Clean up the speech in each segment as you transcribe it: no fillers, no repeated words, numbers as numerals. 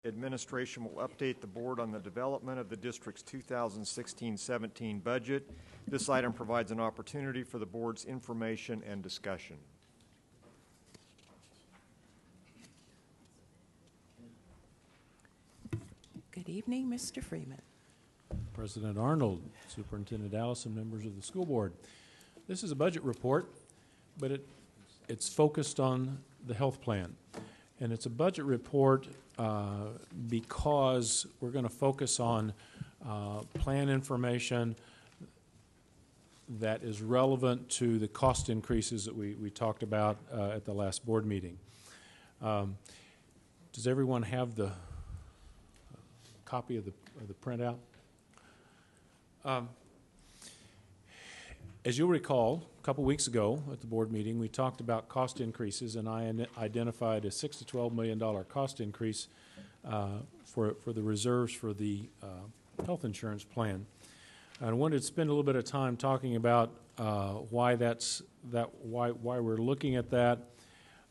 Administration will update the board on the development of the district's 2016-17 budget. This item provides an opportunity for the board's information and discussion. Good evening, Mr. Freeman. President Arnold, Superintendent Allison, members of the school board. This is a budget report, but it's focused on the health plan. And it's a budget report because we're going to focus on plan information that is relevant to the cost increases that we talked about at the last board meeting. Does everyone have the copy of the printout? As you'll recall, a couple weeks ago at the board meeting, we talked about cost increases, and I identified a $6 to $12 million cost increase for the reserves for the health insurance plan. And I wanted to spend a little bit of time talking about why we're looking at that,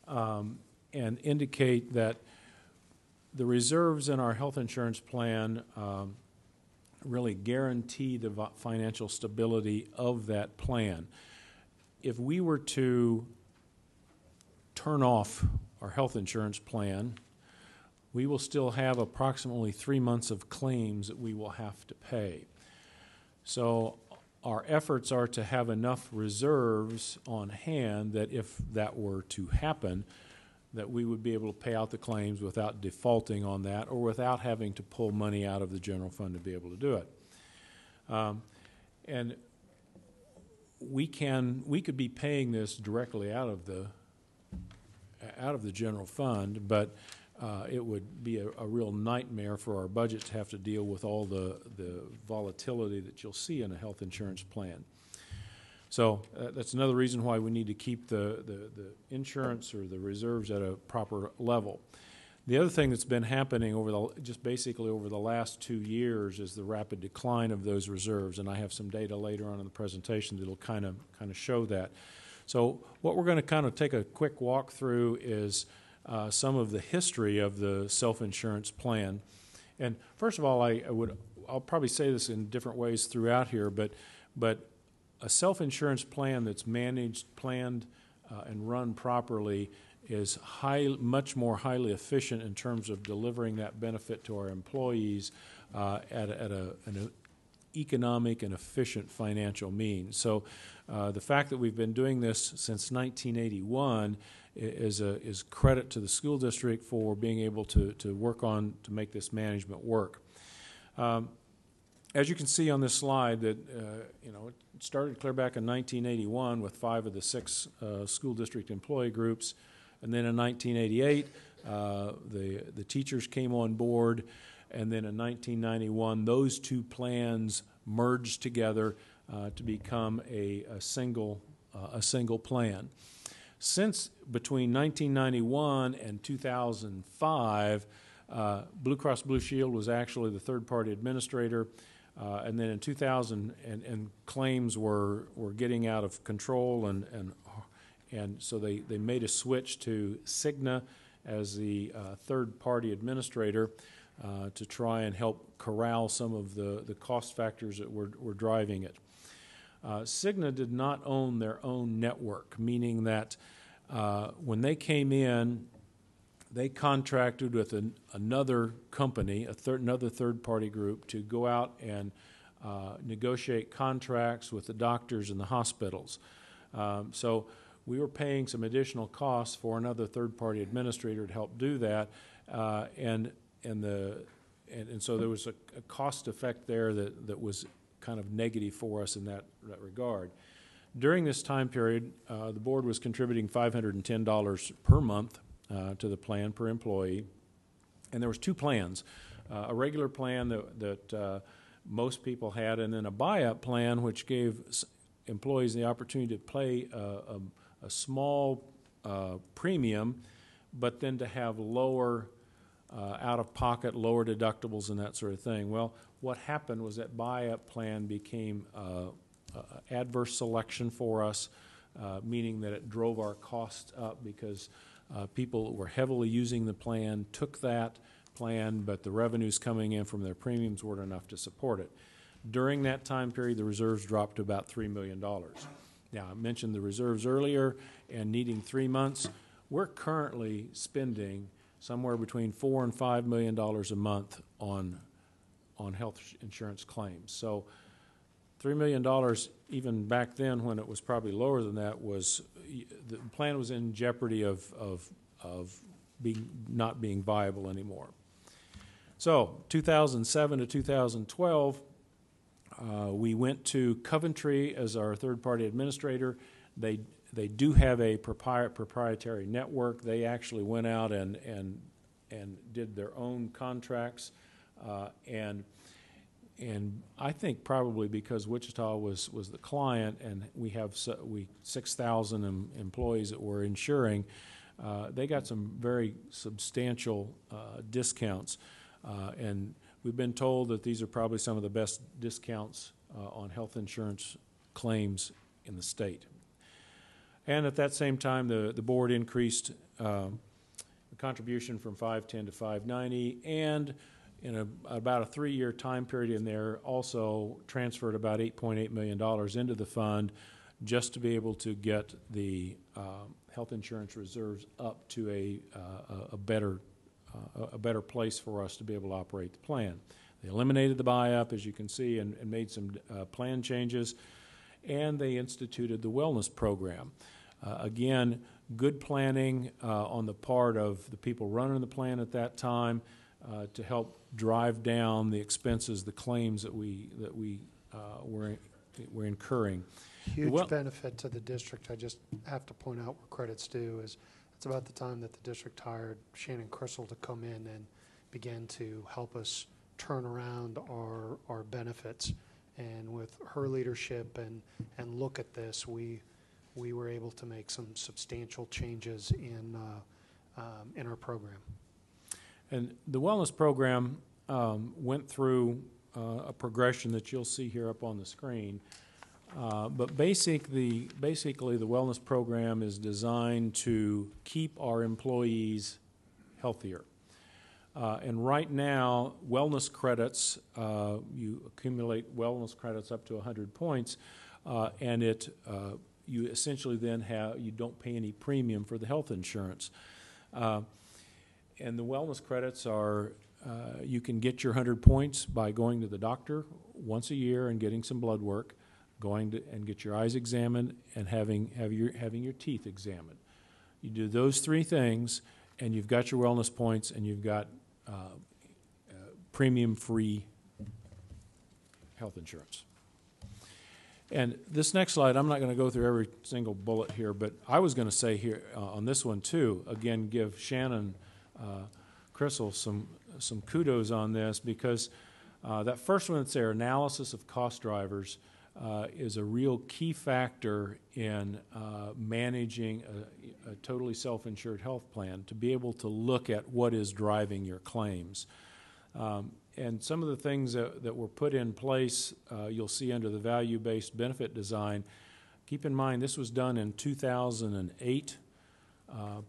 and indicate that the reserves in our health insurance plan really guarantee the financial stability of that plan. If we were to turn off our health insurance plan, we will still have approximately 3 months of claims that we will have to pay. So our efforts are to have enough reserves on hand that if that were to happen, that we would be able to pay out the claims without defaulting on that or without having to pull money out of the general fund to be able to do it. And we could be paying this directly out of the general fund, but it would be a real nightmare for our budget to have to deal with all the volatility that you'll see in a health insurance plan. So that's another reason why we need to keep the insurance or the reserves at a proper level. The other thing that's been happening just basically over the last 2 years is the rapid decline of those reserves, and I have some data later on in the presentation that'll kind of show that. So what we're going to kind of take a quick walk through is some of the history of the self-insurance plan. And first of all, I'll probably say this in different ways throughout here, but a self-insurance plan that's managed, planned, and run properly is much more highly efficient in terms of delivering that benefit to our employees at an economic and efficient financial means. So the fact that we've been doing this since 1981 is credit to the school district for being able to work on to make this management work. As you can see on this slide, that it started clear back in 1981 with 5 of the 6 school district employee groups, and then in 1988 the teachers came on board, and then in 1991 those 2 plans merged together to become a single plan. Since between 1991 and 2005, Blue Cross Blue Shield was actually the third-party administrator. And then in 2000, and claims were getting out of control, and so they made a switch to Cigna as the third-party administrator to try and help corral some of the cost factors that were driving it. Cigna did not own their own network, meaning that when they came in, they contracted with another company, another third-party group, to go out and negotiate contracts with the doctors and the hospitals. So we were paying some additional costs for another third-party administrator to help do that, and so there was a cost effect there that was kind of negative for us in that regard. During this time period, the board was contributing $510 per month to the plan per employee, and there was 2 plans, a regular plan that most people had, and then a buy-up plan which gave employees the opportunity to pay a small premium, but then to have lower out-of-pocket, lower deductibles and that sort of thing. Well, what happened was that buy-up plan became adverse selection for us, meaning that it drove our costs up because people who were heavily using the plan took that plan, but the revenues coming in from their premiums weren't enough to support it. During that time period, the reserves dropped to about $3 million. Now, I mentioned the reserves earlier and needing 3 months. We're currently spending somewhere between $4 and $5 million a month on health insurance claims. So $3 million, even back then when it was probably lower than that, the plan was in jeopardy of not being viable anymore. So 2007 to 2012, we went to Coventry as our third-party administrator. They do have a proprietary network. They actually went out and did their own contracts, and I think probably because Wichita was the client, and we have 6,000 employees that we're insuring, they got some very substantial discounts, and we've been told that these are probably some of the best discounts on health insurance claims in the state. And at that same time, the board increased the contribution from $510 to $590, and in about a 3-year time period in there, also transferred about $8.8 million into the fund just to be able to get the health insurance reserves up to a better place for us to be able to operate the plan. They eliminated the buy-up, as you can see, and made some plan changes, and they instituted the wellness program. Again, good planning on the part of the people running the plan at that time to help drive down the expenses, the claims that we were incurring. Huge benefit to the district. I just have to point out where credit's due is it's about the time that the district hired Shannon Crystal to come in and begin to help us turn around our benefits. And with her leadership and look at this, we were able to make some substantial changes in our program. And the wellness program went through a progression that you'll see here up on the screen. But basically, the wellness program is designed to keep our employees healthier. And right now, wellness credits, you accumulate wellness credits up to 100 points, and you essentially then you don't pay any premium for the health insurance. And the wellness credits are, you can get your 100 points by going to the doctor once a year and getting some blood work, and get your eyes examined, and having your teeth examined. You do those 3 things, and you've got your wellness points, and you've got premium-free health insurance. And this next slide, I'm not going to go through every single bullet here, but I was going to say here on this one too, again, give Shannon Crystal some kudos on this, because that first one that's there, analysis of cost drivers, is a real key factor in managing a totally self-insured health plan, to be able to look at what is driving your claims. And some of the things that were put in place, you'll see under the value-based benefit design. Keep in mind, this was done in 2008,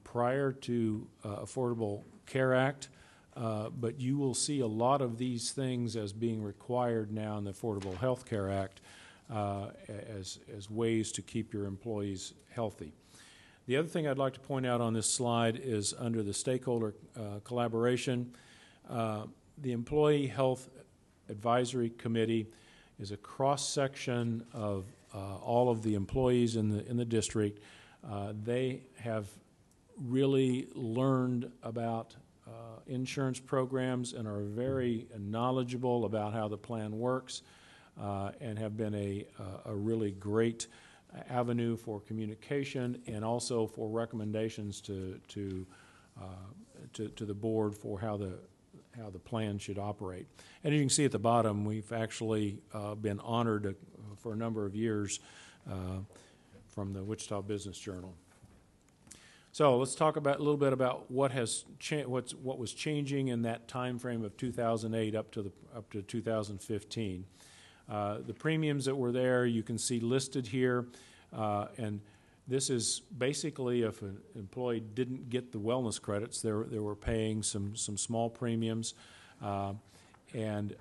prior to Affordable Care Act, but you will see a lot of these things as being required now in the Affordable Health Care Act as ways to keep your employees healthy. The other thing I'd like to point out on this slide is under the stakeholder collaboration. The Employee Health Advisory Committee is a cross-section of all of the employees in the district. They have really learned about insurance programs and are very knowledgeable about how the plan works, and have been a really great avenue for communication and also for recommendations to the board for how the plan should operate. And as you can see at the bottom, we've actually been honored for a number of years from the Wichita Business Journal. So let's talk a little bit about what was changing in that time frame of 2008 up to 2015. The premiums that were there, you can see listed here, and This is basically if an employee didn't get the wellness credits, they were paying some small premiums, and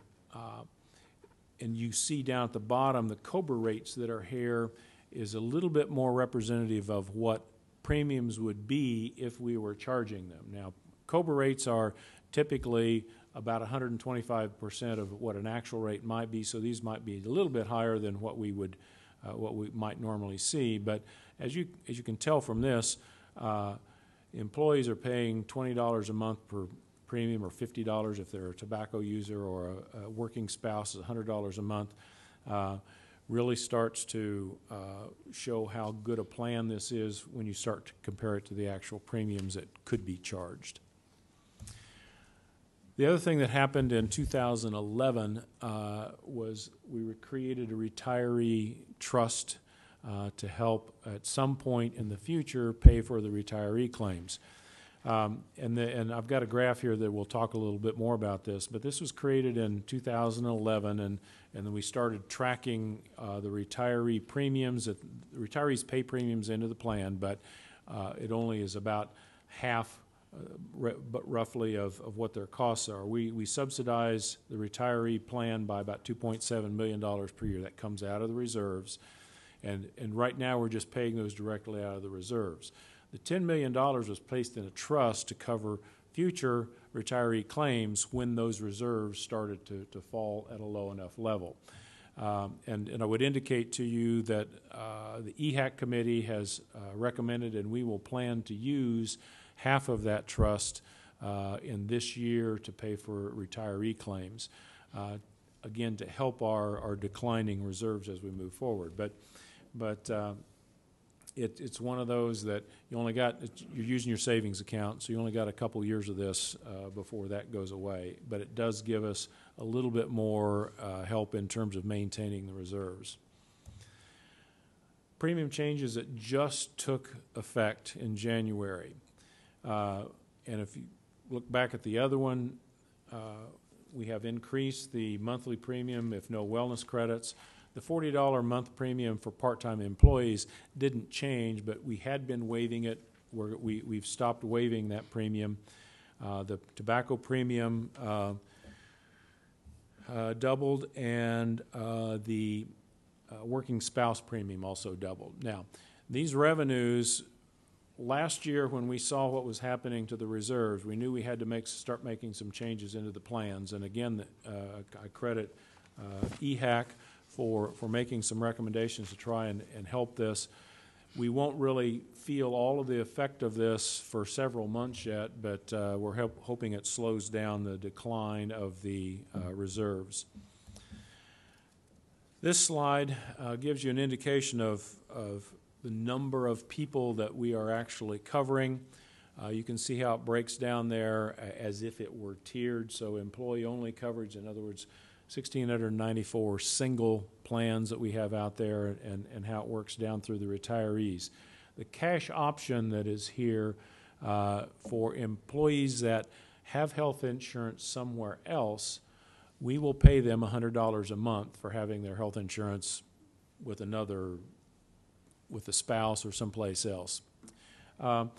you see down at the bottom the COBRA rates that are here is a little bit more representative of what premiums would be if we were charging them. Now, COBRA rates are typically about 125% of what an actual rate might be, so these might be a little bit higher than what we might normally see. But as you can tell from this, employees are paying $20 a month per premium, or $50 if they're a tobacco user, or a working spouse is $100 a month. Really starts to show how good a plan this is when you start to compare it to the actual premiums that could be charged. The other thing that happened in 2011 was we created a retiree trust to help at some point in the future pay for the retiree claims. And I've got a graph here that will talk a little bit more about this, but this was created in 2011, and then we started tracking the retiree premiums. The retirees pay premiums into the plan, but it only is about half, but roughly of what their costs are. We subsidize the retiree plan by about $2.7 million per year. That comes out of the reserves, and right now we're just paying those directly out of the reserves. The $10 million was placed in a trust to cover future retiree claims when those reserves started to fall at a low enough level. And I would indicate to you that the EHAC committee has recommended, and we will plan to use half of that trust in this year to pay for retiree claims, again, to help our declining reserves as we move forward. But it's one of those that you're using your savings account, so you only got a couple years of this before that goes away. But it does give us a little bit more help in terms of maintaining the reserves. Premium changes that just took effect in January. And if you look back at the other one, we have increased the monthly premium if no wellness credits. The $40 a month premium for part-time employees didn't change, but we had been waiving it. We've stopped waiving that premium. The tobacco premium doubled, and the working spouse premium also doubled. Now, these revenues, last year when we saw what was happening to the reserves, we knew we had to start making some changes into the plans. And again, I credit EHAC for making some recommendations to try and help this. We won't really feel all of the effect of this for several months yet, but we're hoping it slows down the decline of the reserves. This slide gives you an indication of the number of people that we are actually covering. You can see how it breaks down there as if it were tiered, so employee-only coverage, in other words, 1,694 single plans that we have out there, and how it works down through the retirees. The cash option that is here for employees that have health insurance somewhere else, we will pay them $100 a month for having their health insurance with a spouse or someplace else. But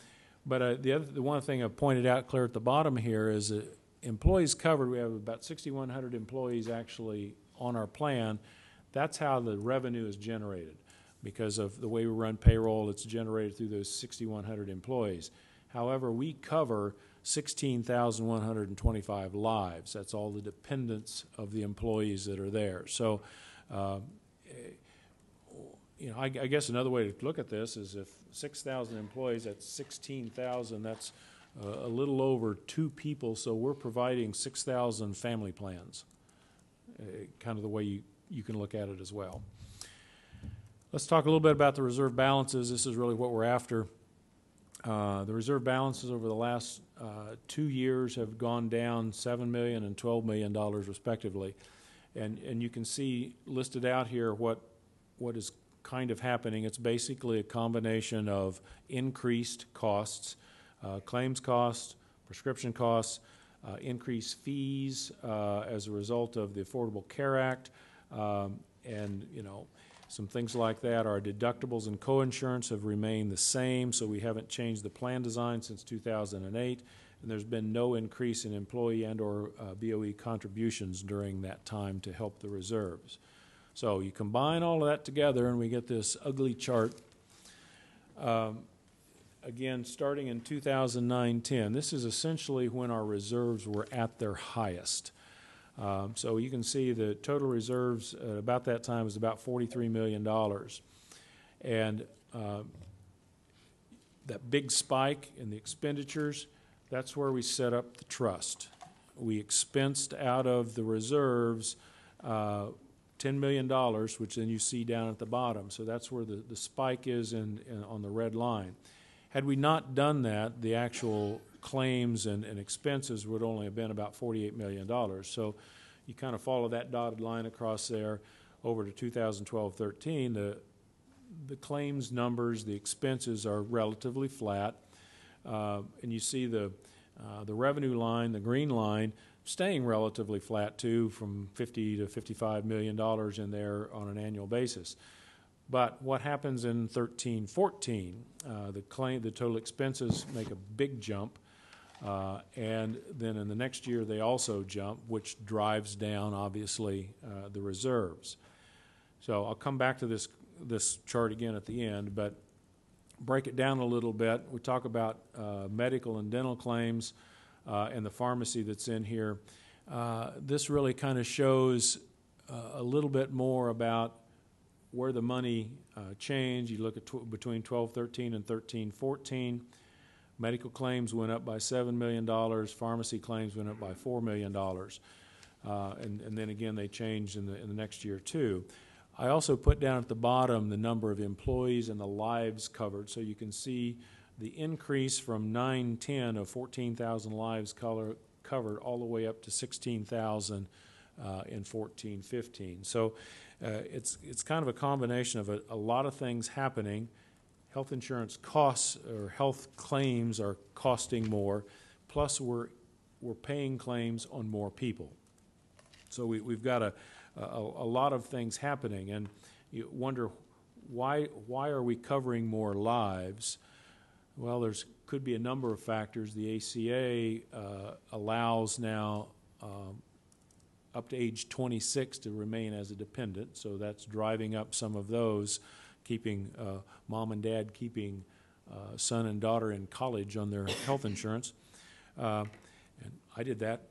the one thing I pointed out clear at the bottom here is that employees covered, we have about 6,100 employees actually on our plan. That's how the revenue is generated. Because of the way we run payroll, it's generated through those 6,100 employees. However, we cover 16,125 lives. That's all the dependents of the employees that are there. So, I guess another way to look at this is if 6,000 employees, that's 16,000, that's a little over 2 people, so we're providing 6,000 family plans, kind of the way you can look at it as well. Let's talk a little bit about the reserve balances. This is really what we're after. The reserve balances over the last 2 years have gone down $7 million and $12 million respectively. And you can see listed out here what is kind of happening. It's basically a combination of increased costs, claims costs, prescription costs, increased fees as a result of the Affordable Care Act, and some things like that. Our deductibles and coinsurance have remained the same, so we haven't changed the plan design since 2008, and there's been no increase in employee and or BOE contributions during that time to help the reserves. So you combine all of that together and we get this ugly chart. Again, starting in 2009-10, this is essentially when our reserves were at their highest. So you can see the total reserves at about that time was about $43 million. And that big spike in the expenditures, that's where we set up the trust. We expensed out of the reserves $10 million, which then you see down at the bottom. So that's where the spike is on the red line. Had we not done that, the actual claims and expenses would only have been about $48 million. So you kind of follow that dotted line across there over to 2012-13. The claims numbers, the expenses are relatively flat. And you see the revenue line, the green line, staying relatively flat too, from $50 to $55 million in there on an annual basis. But what happens in 13-14? The total expenses make a big jump, and then in the next year they also jump, which drives down obviously the reserves. So I'll come back to this chart again at the end, but break it down a little bit. We talk about medical and dental claims and the pharmacy that's in here. This really kind of shows a little bit more about where the money changed. You look at between 12-13 and 13-14. Medical claims went up by $7 million. Pharmacy claims went up by $4 million. And then again, they changed in the next year too. I also put down at the bottom the number of employees and the lives covered, so you can see the increase from 9-10 of 14,000 lives covered all the way up to 16,000 in 14-15. So it's kind of a combination of a lot of things happening. Health insurance costs or health claims are costing more, plus we're paying claims on more people. So we've got a lot of things happening, and you wonder why are we covering more lives? Well, could be a number of factors. The ACA allows now up to age 26 to remain as a dependent, so that's driving up some of those, keeping mom and dad keeping son and daughter in college on their health insurance. And I did that.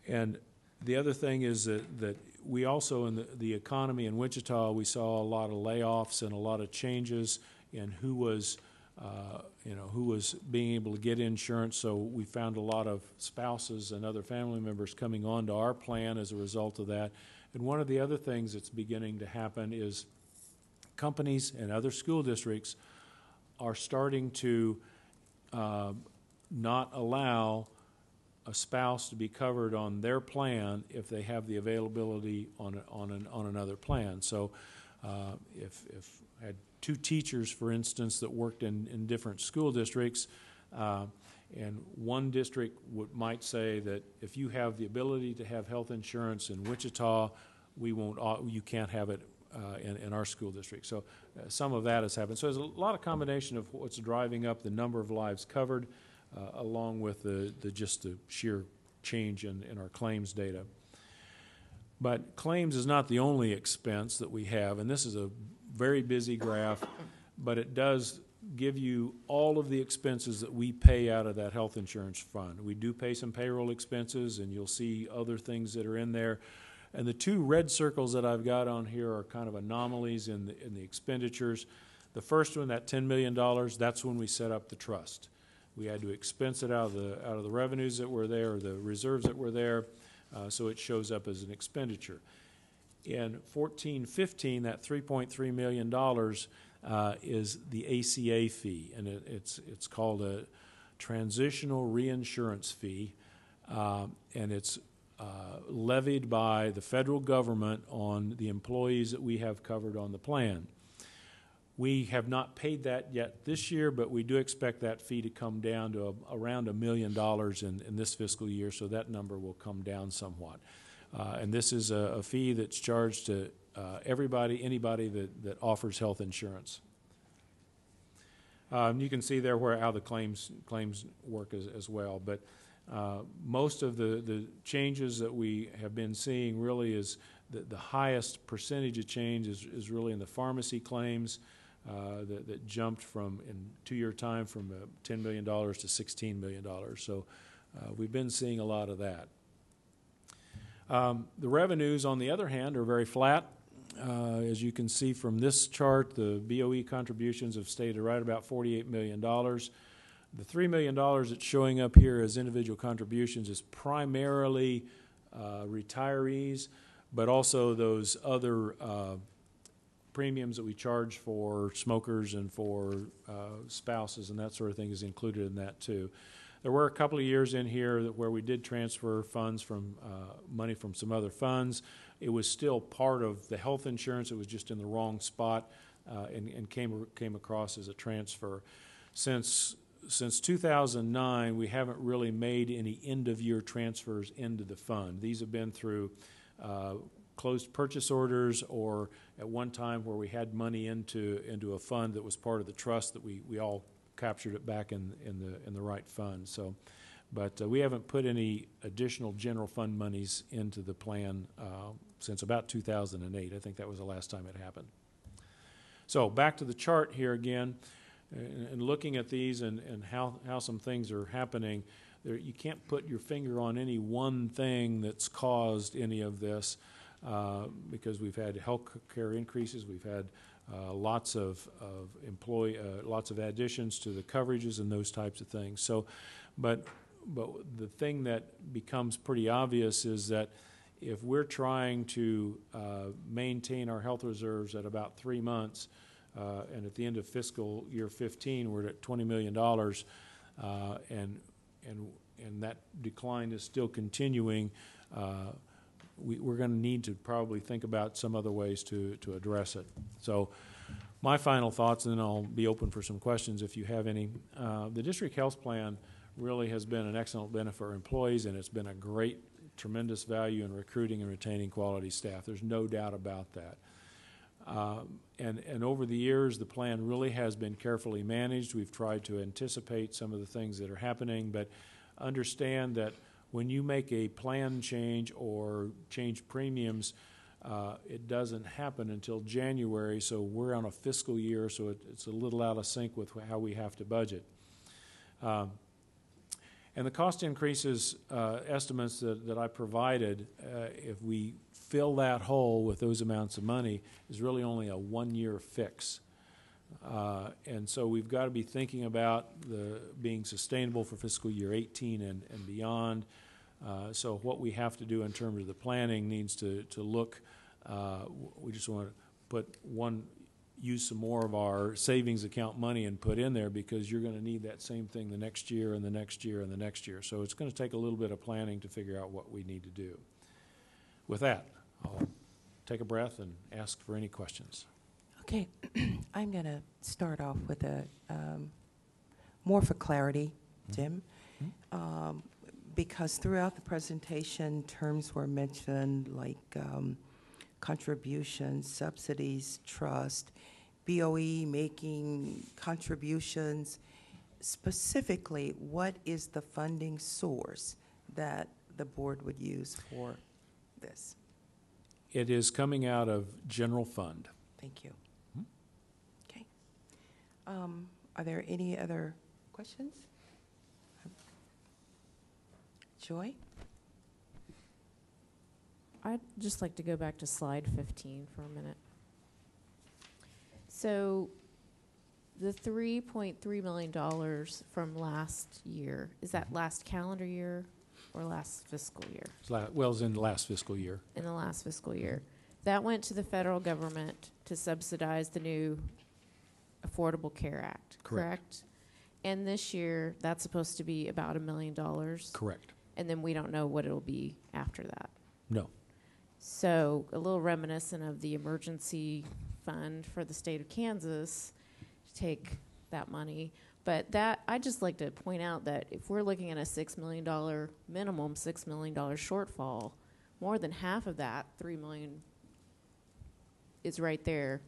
And the other thing is that we also, in the economy in Wichita, we saw a lot of layoffs and a lot of changes in who was being able to get insurance. So we found a lot of spouses and other family members coming onto our plan as a result of that. And one of the other things that's beginning to happen is companies and other school districts are starting to not allow a spouse to be covered on their plan if they have the availability on another plan. So if I had two teachers, for instance, that worked in different school districts, and one district might say that if you have the ability to have health insurance in Wichita, you can't have it in our school district. So some of that has happened. So there's a lot of combination of what's driving up the number of lives covered, along with just the sheer change in our claims data. But claims is not the only expense that we have, and this is a very busy graph, but it does give you all of the expenses that we pay out of that health insurance fund. We do pay some payroll expenses, and you'll see other things that are in there. And the two red circles that I've got on here are kind of anomalies in the expenditures. The first one, that $10 million, that's when we set up the trust. We had to expense it out of the revenues that were there, or the reserves that were there, so it shows up as an expenditure. In 14-15, that $3.3 million is the ACA fee, and it's called a transitional reinsurance fee, and it's levied by the federal government on the employees that we have covered on the plan. We have not paid that yet this year, but we do expect that fee to come down to around $1 million in this fiscal year, so that number will come down somewhat. And this is a fee that's charged to anybody that offers health insurance. You can see there how the claims work as well. But most of the changes that we have been seeing really is the highest percentage of change is really in the pharmacy claims that jumped from, in 2-year time, from $10 million to $16 million. So we've been seeing a lot of that. The revenues, on the other hand, are very flat. As you can see from this chart, the BOE contributions have stayed right about $48 million. The $3 million that's showing up here as individual contributions is primarily retirees, but also those other premiums that we charge for smokers and for spouses and that sort of thing is included in that too. There were a couple of years in here where we did transfer funds from money from some other funds. It was still part of the health insurance. It was just in the wrong spot and came across as a transfer. Since 2009, we haven't really made any end-of-year transfers into the fund. These have been through closed purchase orders, or at one time where we had money into a fund that was part of the trust that we all captured it back in the right fund. So, but we haven't put any additional general fund monies into the plan since about 2008. I think that was the last time it happened. So back to the chart here again, and looking at these and how some things are happening. You can't put your finger on any one thing that's caused any of this because we've had health care increases, we've had lots of additions to the coverages and those types of things. So, but the thing that becomes pretty obvious is that if we're trying to maintain our health reserves at about 3 months, and at the end of fiscal year 15, we're at $20 million, and that decline is still continuing, we're going to need to probably think about some other ways to address it. So my final thoughts, and then I'll be open for some questions if you have any. The district health plan really has been an excellent benefit for employees, and it's been a great, tremendous value in recruiting and retaining quality staff. There's no doubt about that. And over the years, the plan really has been carefully managed. We've tried to anticipate some of the things that are happening, but understand that when you make a plan change or change premiums, it doesn't happen until January, so we're on a fiscal year, so it's a little out of sync with how we have to budget. And the cost increases estimates that I provided, if we fill that hole with those amounts of money, is really only a 1-year fix. And so we've got to be thinking about being sustainable for fiscal year 18 and beyond. So what we have to do in terms of the planning needs to look, we just want to use some more of our savings account money and put in there, because you're going to need that same thing the next year and the next year and the next year. So it's going to take a little bit of planning to figure out what we need to do. With that, I'll take a breath and ask for any questions. Okay, I'm going to start off with more for clarity, Jim, because throughout the presentation, terms were mentioned like contributions, subsidies, trust, BOE making contributions. Specifically, what is the funding source that the board would use for this? It is coming out of general fund. Thank you. Okay. Are there any other questions? Joy? I'd just like to go back to slide 15 for a minute. So the $3.3 million from last year, is that last calendar year or last fiscal year? Well, it was in the last fiscal year. In the last fiscal year. That went to the federal government to subsidize the new Affordable Care Act, correct? And this year, that's supposed to be about $1 million. Correct. And then we don't know what it'll be after that. No. So a little reminiscent of the emergency fund for the state of Kansas to take that money. But that, I'd just like to point out that if we're looking at a $6 million minimum, $6 million shortfall, more than half of that, $3 million, is right there.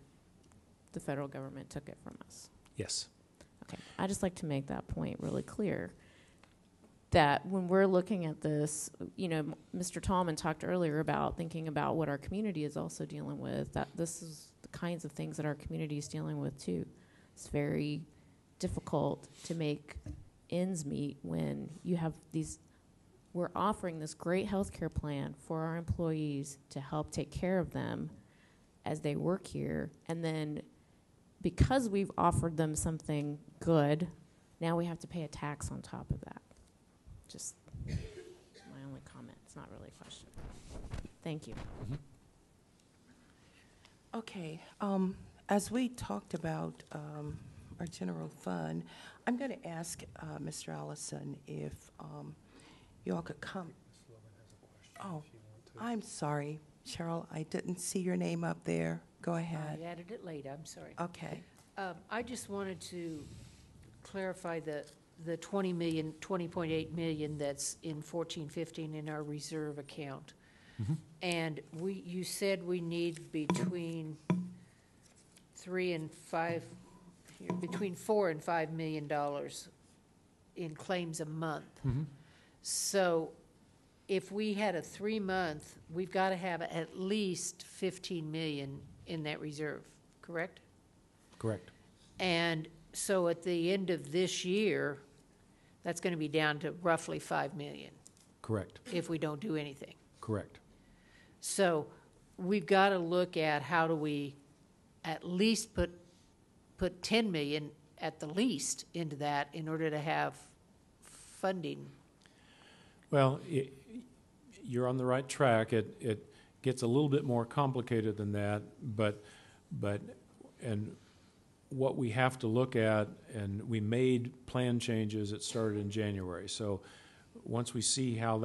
The federal government took it from us. Yes. Okay, I just like to make that point really clear, that when we're looking at this, you know, Mr. Tallman talked earlier about thinking about what our community is also dealing with, that this is the kinds of things that our community is dealing with too. It's very difficult to make ends meet when you have these, we're offering this great health care plan for our employees to help take care of them as they work here, and then because we've offered them something good, now we have to pay a tax on top of that. Just my only comment. It's not really a question. Thank you. Okay, as we talked about our general fund, I'm going to ask Mr. Allison if you all could come. Oh, I'm sorry, Cheryl, I didn't see your name up there. Go ahead. I added it late, I'm sorry. Okay. I just wanted to clarify the 20 million, 20.8 million that's in 14-15 in our reserve account. And you said we need between $4 and $5 million in claims a month. So if we had a 3-month, we've got to have at least 15 million in that reserve, correct? Correct. And so at the end of this year, that's going to be down to roughly 5 million. Correct. If we don't do anything. Correct. So we've got to look at how do we at least put 10 million at the least into that in order to have funding. Well, you're on the right track. It gets a little bit more complicated than that, but what we have to look at, and we made plan changes that started in January. So once we see how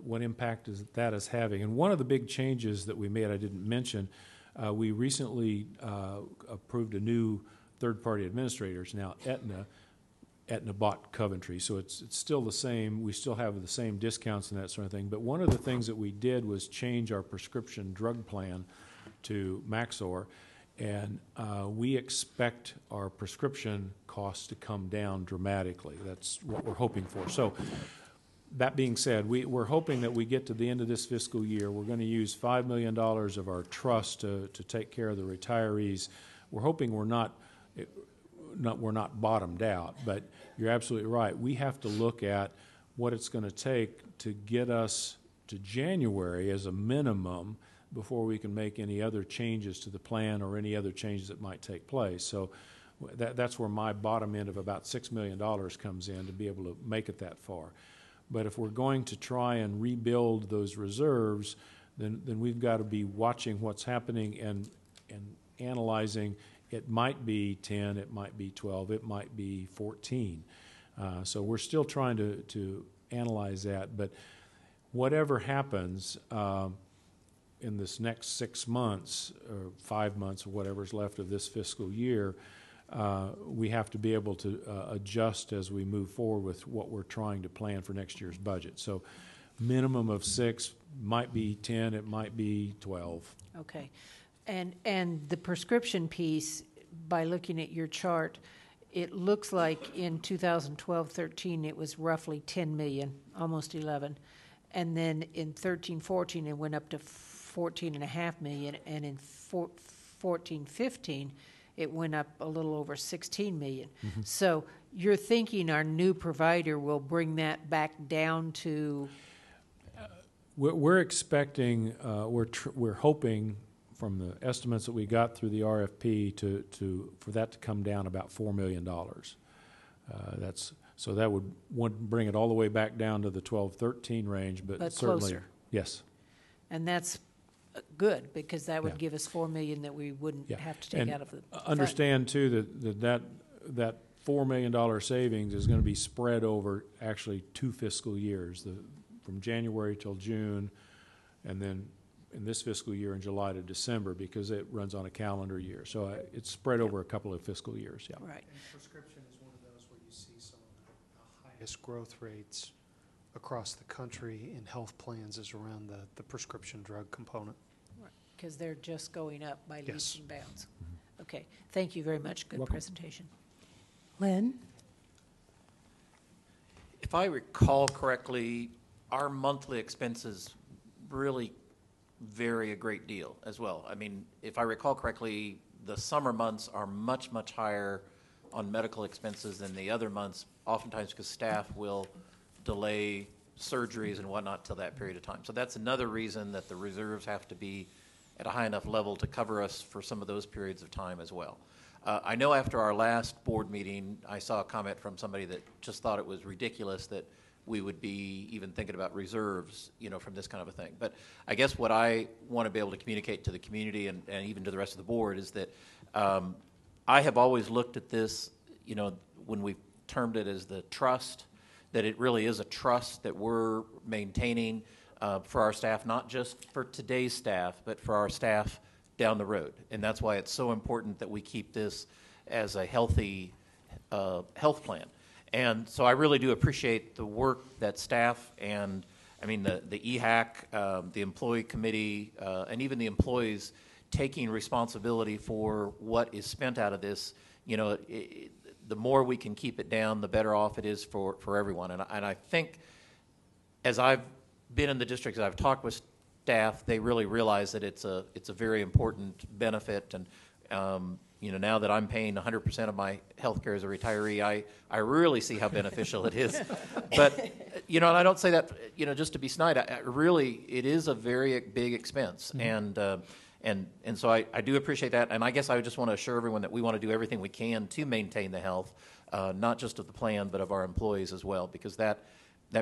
what impact that is having, and one of the big changes that we made, I didn't mention, we recently approved a new third-party administrators. Now, Aetna bought Coventry, so it's still the same. We still have the same discounts and that sort of thing. But one of the things that we did was change our prescription drug plan to Maxor, and we expect our prescription costs to come down dramatically. That's what we're hoping for. So that being said, we're hoping that we get to the end of this fiscal year. We're going to use $5 million of our trust to take care of the retirees. We're hoping we're not bottomed out, but you're absolutely right. We have to look at what it's going to take to get us to January as a minimum before we can make any other changes to the plan or any other changes that might take place. So that's where my bottom end of about $6 million comes in, to be able to make it that far. But if we're going to try and rebuild those reserves, then we've got to be watching what's happening and analyzing. It might be 10, it might be 12, it might be 14. So we're still trying to analyze that. But whatever happens in this next 6 months or 5 months or whatever's left of this fiscal year, we have to be able to adjust as we move forward with what we're trying to plan for next year's budget. So minimum of 6, might be 10, it might be 12. Okay. And the prescription piece, by looking at your chart, it looks like in 2012-13 it was roughly 10 million, almost 11. And then in 13-14 it went up to 14.5 million, and in 14-15 it went up a little over 16 million. So you're thinking our new provider will bring that back down to? We're expecting, we're hoping from the estimates that we got through the RFP for that to come down about $4 million. So that would bring it all the way back down to the 12-13 range, but certainly closer. Yes. And that's good, because that would give us $4 million that we wouldn't have to take out of the understand too that $4 million savings is going to be spread over actually 2 fiscal years, from January till June, and then in this fiscal year in July to December, because it runs on a calendar year. So it's spread over a couple of fiscal years. Yeah. Right. And prescription is one of those where you see some of the highest growth rates across the country in health plans is around the prescription drug component. because they're just going up by Yes. leaps and bounds. Okay, thank you very much. Good Welcome. presentation. Lynn? If I recall correctly, our monthly expenses really vary a great deal as well. I mean, if I recall correctly, the summer months are much, much higher on medical expenses than the other months, oftentimes because staff will delay surgeries and whatnot till that period of time. So that's another reason that the reserves have to be at a high enough level to cover us for some of those periods of time as well. I know after our last board meeting, I saw a comment from somebody that just thought it was ridiculous that we would be even thinking about reserves, you know, from this kind of a thing. But I guess what I want to be able to communicate to the community and even to the rest of the board is that I have always looked at this, you know, when we termed it as the trust, that it really is a trust that we're maintaining for our staff, not just for today's staff, but for our staff down the road. And that's why it's so important that we keep this as a healthy health plan. And so I really do appreciate the work that staff and, I mean, the EHAC, the employee committee, and even the employees taking responsibility for what is spent out of this. You know, the more we can keep it down, the better off it is for everyone. And I think as I've been in the district, as I've talked with staff, they really realize that it's a very important benefit. And you know, now that I'm paying 100% of my health care as a retiree, I really see how beneficial it is. But, you know, and I don't say that, you know, just to be snide. Really, it is a very big expense. Mm-hmm. And so I do appreciate that. And I guess I just want to assure everyone that we want to do everything we can to maintain the health, not just of the plan, but of our employees as well, because that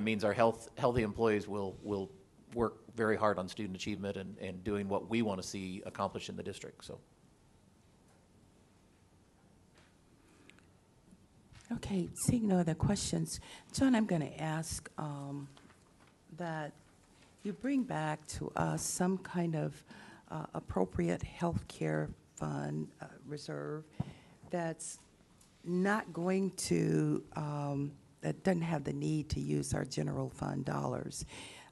means our healthy employees will work very hard on student achievement and doing what we want to see accomplished in the district. So. Okay, seeing no other questions, John, I'm going to ask that you bring back to us some kind of appropriate health care fund reserve that's not going to, that doesn't have the need to use our general fund dollars.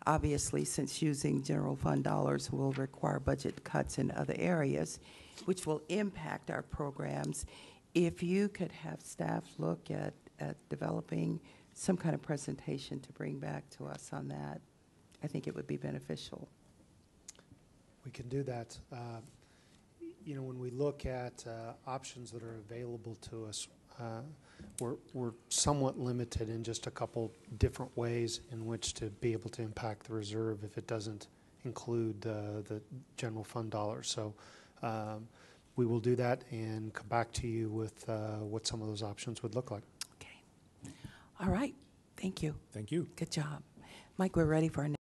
Obviously, since using general fund dollars will require budget cuts in other areas, which will impact our programs. If you could have staff look at developing some kind of presentation to bring back to us on that, I think it would be beneficial. We can do that. You know, when we look at options that are available to us, we're somewhat limited in just a couple different ways in which to be able to impact the reserve if it doesn't include the general fund dollars. So we will do that and come back to you with what some of those options would look like. Okay. All right. Thank you. Thank you. Good job. Mike, we're ready for our next.